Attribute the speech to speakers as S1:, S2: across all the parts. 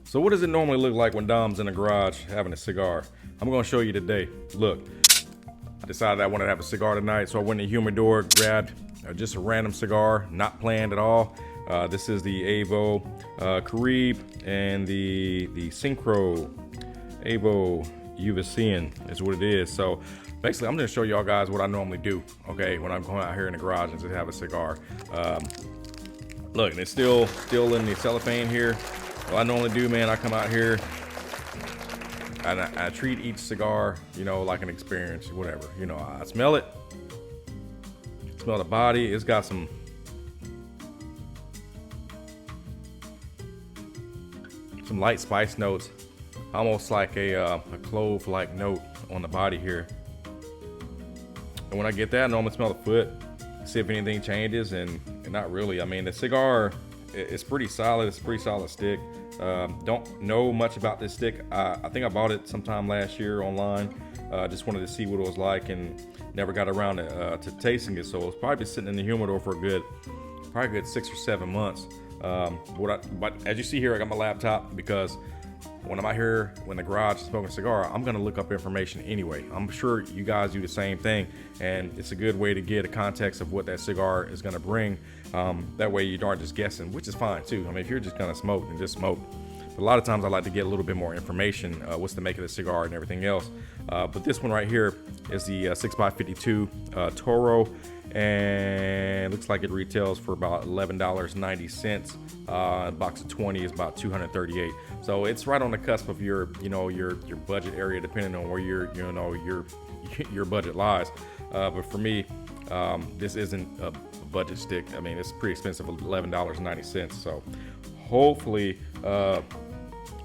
S1: So what does it normally look like when Dom's in the garage having a cigar? I'm gonna show you today. Look, I decided I wanted to have a cigar tonight, so I went in the humidor, grabbed just a random cigar, not planned at all. This is the AVO Caribe and the Synchro AVO UVCN is what it is. So basically, I'm gonna show y'all guys what I normally do, okay, when I'm going out here in the garage and just have a cigar. Look, and it's still in the cellophane here. What I normally do, man, I come out here and I treat each cigar, you know, like an experience, whatever. You know, I smell it, smell the body. It's got some light spice notes, almost like a clove-like note on the body here. And when I get that, I normally smell the foot, see if anything changes, and not really. I mean, the cigar, it's pretty solid. It's a pretty solid stick. Don't know much about this stick. I think I bought it sometime last year online. Just wanted to see what it was like and never got around to tasting it. So it's probably been sitting in the humidor for probably a good 6 or 7 months. But as you see here, I got my laptop because when I'm out here in the garage smoking a cigar, I'm gonna look up information anyway. I'm sure you guys do the same thing, and it's a good way to get a context of what that cigar is gonna bring. That way you aren't just guessing, which is fine too. I mean, if you're just gonna smoke, then just smoke. But a lot of times I like to get a little bit more information, what's the make of the cigar and everything else. But this one right here is the 6x52 Toro, and it looks like it retails for about $11.90. A box of 20 is about $238. So it's right on the cusp of your budget area, depending on where your budget lies. But for me, this isn't a budget stick. I mean, it's pretty expensive, $11.90. So hopefully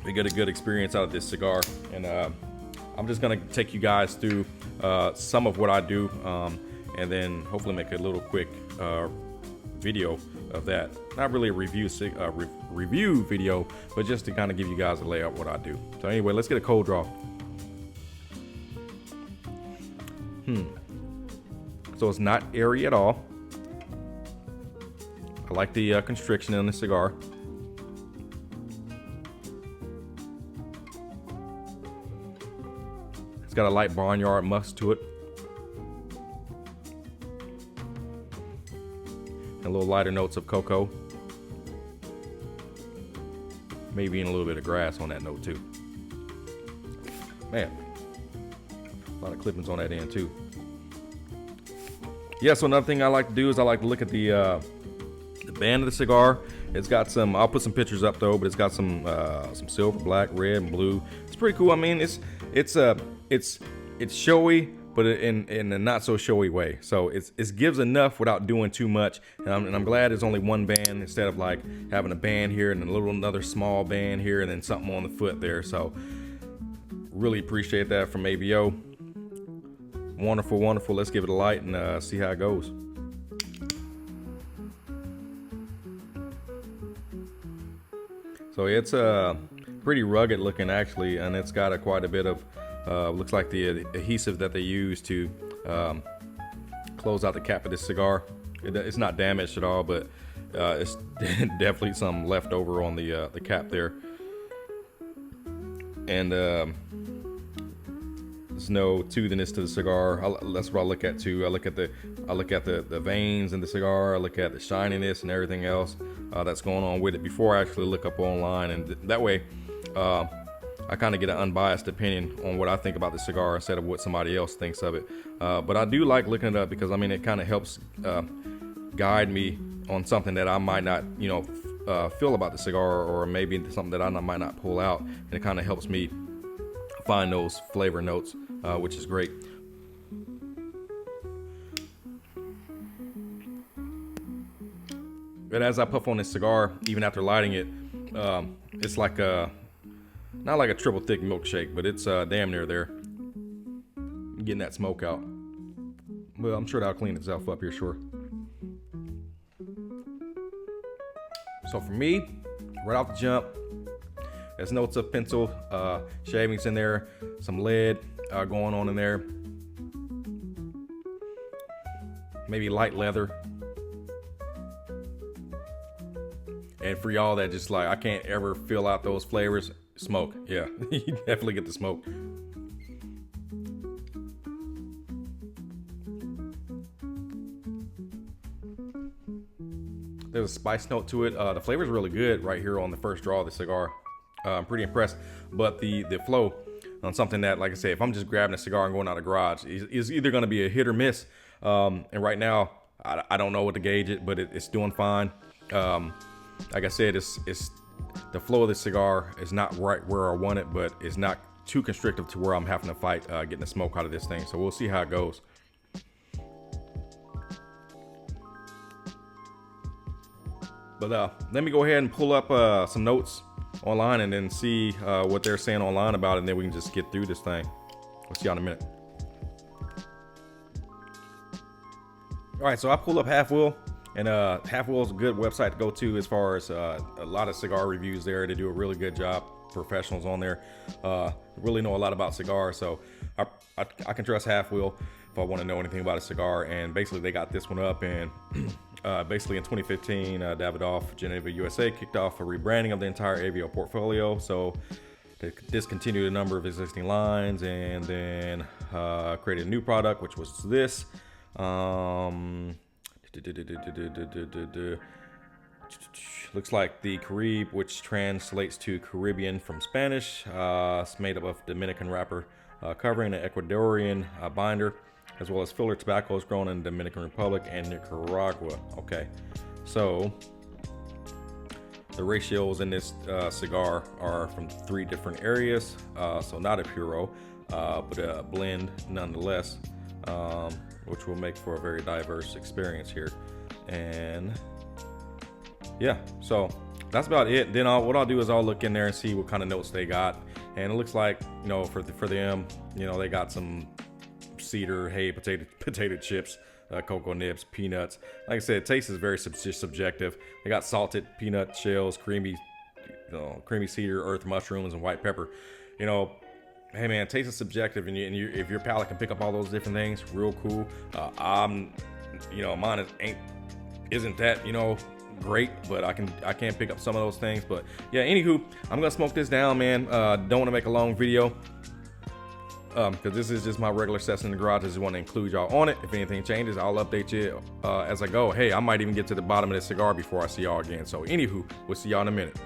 S1: we get a good experience out of this cigar. And I'm just gonna take you guys through some of what I do, and then hopefully make a little quick video of that. Not really a review video, but just to kind of give you guys a layout of what I do. So anyway, let's get a cold draw. So it's not airy at all. I like the constriction in the cigar. It's got a light barnyard musk to it. And a little lighter notes of cocoa. Maybe even a little bit of grass on that note too. Man, a lot of clippings on that end too. Yeah, so another thing I like to do is I like to look at the band of the cigar. It's got some, I'll put some pictures up though, but it's got some silver, black, red, and blue. It's pretty cool. I mean, it's showy, but in a not so showy way. So it gives enough without doing too much. And I'm glad there's only one band instead of like having a band here and another small band here and then something on the foot there. So really appreciate that from AVO. Wonderful, wonderful. Let's give it a light and see how it goes. So it's pretty rugged looking actually, and it's got quite a bit of looks like the adhesive that they use to close out the cap of this cigar. It's not damaged at all, but it's definitely some left over on the cap there. And there's no toothiness to the cigar. That's what I look at too. I look at the veins in the cigar. I look at the shininess and everything else that's going on with it before I actually look up online, and that way I kind of get an unbiased opinion on what I think about the cigar instead of what somebody else thinks of it. But I do like looking it up because I mean it kind of helps guide me on something that I might not feel about the cigar, or maybe something that I might not pull out, and it kind of helps me find those flavor notes, which is great. But as I puff on this cigar, even after lighting it, it's like not like a triple thick milkshake, but it's damn near there. Getting that smoke out. Well, I'm sure that'll clean itself up here, sure. So for me, right off the jump, there's notes of pencil shavings in there, some lead going on in there, maybe light leather. And for y'all that just like, I can't ever fill out those flavors, smoke. Yeah, you definitely get the smoke. There's a spice note to it. The flavor is really good right here on the first draw of the cigar. I'm pretty impressed. But the flow on something that, like I said, if I'm just grabbing a cigar and going out of the garage, is either going to be a hit or miss. And right now, I don't know what to gauge it, but it's doing fine. Like I said, it's the flow of the cigar is not right where I want it, but it's not too constrictive to where I'm having to fight getting the smoke out of this thing. So we'll see how it goes. But let me go ahead and pull up some notes online and then see what they're saying online about it, and then we can just get through this thing. We'll see y'all in a minute. All right, so I pulled up Half Wheel, and Half Wheel is a good website to go to as far as a lot of cigar reviews there. They do a really good job. Professionals on there really know a lot about cigars, so I can trust Half Wheel if I want to know anything about a cigar. And basically they got this one up, and basically in 2015 Davidoff Geneva USA kicked off a rebranding of the entire AVO portfolio. So they discontinued a number of existing lines and then created a new product, which was this. Looks like the Caribe, which translates to Caribbean from Spanish. It's made up of Dominican wrapper covering an Ecuadorian binder, as well as filler tobaccos grown in the Dominican Republic and Nicaragua. Okay, so the ratios in this cigar are from 3 different areas, so not a puro, but a blend nonetheless, which will make for a very diverse experience here. And yeah, so that's about it. Then what I'll do is I'll look in there and see what kind of notes they got. And it looks like, you know, for them, you know, they got some cedar, hay, potato chips, cocoa nibs, peanuts. Like I said, taste is very subjective. They got salted peanut shells, creamy cedar, earth mushrooms, and white pepper. You know, hey man, taste is subjective, and if your palate can pick up all those different things, real cool. You know, mine isn't that, you know, great, but I can pick up some of those things. But yeah, anywho, I'm gonna smoke this down, man. Don't want to make a long video because this is just my regular session in the garage. I just want to include y'all on it. If anything changes, I'll update you as I go. Hey, I might even get to the bottom of this cigar before I see y'all again. So anywho, we'll see y'all in a minute.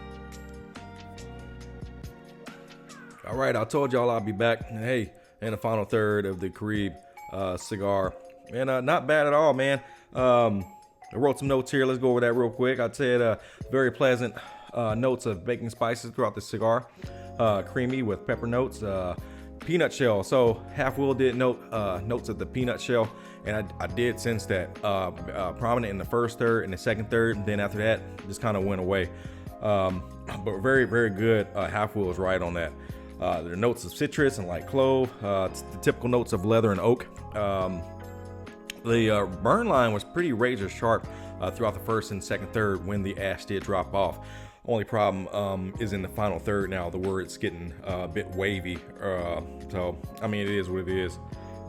S1: All right, I told y'all I'll be back. Hey, in the final third of the Caribe cigar, and not bad at all, man. I wrote some notes here. Let's go over that real quick. I'd say very pleasant notes of baking spices throughout the cigar. Creamy with pepper notes. Peanut shell. So Half Wheel did notes of the peanut shell, and I did sense that prominent in the first third and the second third. And then after that, just kind of went away. But very, very good. Half Wheel is right on that. There are notes of citrus and light clove. It's the typical notes of leather and oak. The burn line was pretty razor sharp throughout the first and second third when the ash did drop off. Only problem is in the final third now. The word's getting a bit wavy. So, I mean, it is what it is.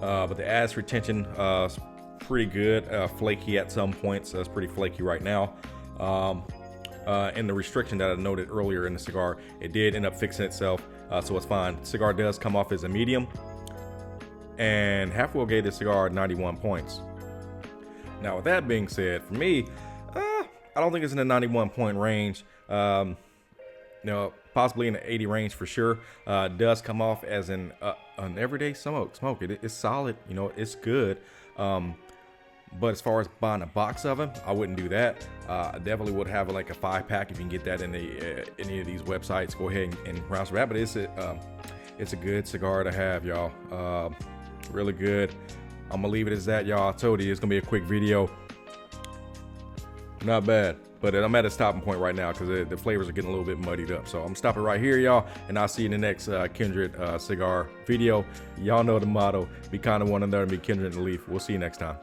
S1: But the ash retention is pretty good. Flaky at some points. It's pretty flaky right now. And the restriction that I noted earlier in the cigar, it did end up fixing itself. So it's fine. The cigar does come off as a medium. And Half Wheel gave this cigar 91 points. Now, with that being said, for me, I don't think it's in the 91 point range. You know, possibly in the 80 range for sure. It does come off as an everyday smoke. It's solid. You know, it's good. But as far as buying a box of them, I wouldn't do that. I definitely would have like a 5-pack if you can get that in any of these websites. Go ahead and browse for that. But it's a good cigar to have, y'all. Really good. I'm gonna leave it as that, y'all. I told you it's gonna be a quick video. Not bad, but I'm at a stopping point right now because the flavors are getting a little bit muddied up. So I'm stopping right here, y'all, and I'll see you in the next Kindred cigar video. Y'all know the motto: be kind to one another and be kindred in the leaf. We'll see you next time.